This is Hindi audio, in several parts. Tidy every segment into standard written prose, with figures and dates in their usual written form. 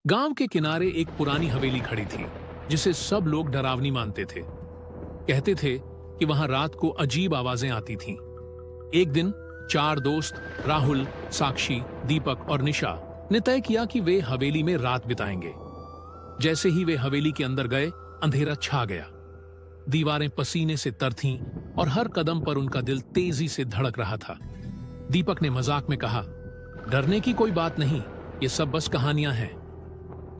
गांव के किनारे एक पुरानी हवेली खड़ी थी जिसे सब लोग डरावनी मानते थे। कहते थे कि वहां रात को अजीब आवाजें आती थीं। एक दिन चार दोस्त राहुल, साक्षी, दीपक और निशा ने तय किया कि वे हवेली में रात बिताएंगे। जैसे ही वे हवेली के अंदर गए, अंधेरा छा गया। दीवारें पसीने से तर थीं और हर कदम पर उनका दिल तेजी से धड़क रहा था। दीपक ने मजाक में कहा, डरने की कोई बात नहीं, ये सब बस कहानियां हैं।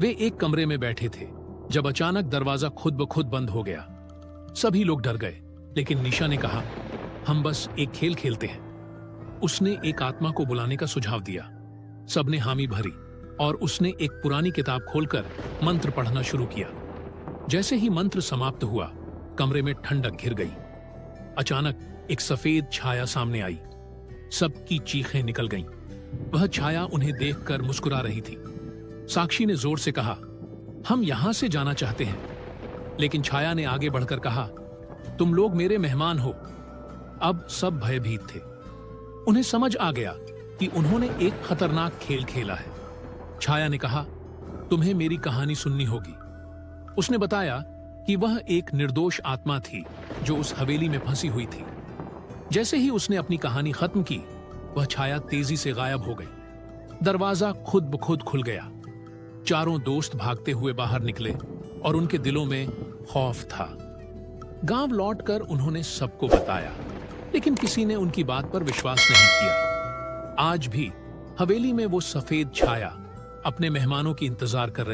वे एक कमरे में बैठे थे जब अचानक दरवाजा खुद ब खुद बंद हो गया। सभी लोग डर गए, लेकिन निशा ने कहा, हम बस एक खेल खेलते हैं। उसने एक आत्मा को बुलाने का सुझाव दिया। सबने हामी भरी और उसने एक पुरानी किताब खोलकर मंत्र पढ़ना शुरू किया। जैसे ही मंत्र समाप्त हुआ, कमरे में ठंडक घिर गई। अचानक एक सफेद छाया सामने आई। सबकी चीखें निकल गईं। वह छाया उन्हें देखकर मुस्कुरा रही थी। साक्षी ने जोर से कहा, हम यहां से जाना चाहते हैं। लेकिन छाया ने आगे बढ़कर कहा, तुम लोग मेरे मेहमान हो। अब सब भयभीत थे। उन्हें समझ आ गया कि उन्होंने एक खतरनाक खेल खेला है। छाया ने कहा, तुम्हें मेरी कहानी सुननी होगी। उसने बताया कि वह एक निर्दोष आत्मा थी जो उस हवेली में फंसी हुई थी। जैसे ही उसने अपनी कहानी खत्म की, वह छाया तेजी से गायब हो गई। दरवाजा खुद ब खुद खुल गया। चारों दोस्त भागते हुए बाहर निकले और उनके दिलों में खौफ था। गांव लौटकर उन्होंने सबको बताया, लेकिन किसी ने उनकी बात पर विश्वास नहीं किया। आज भी हवेली में वो सफेद छाया अपने मेहमानों की इंतजार कर रही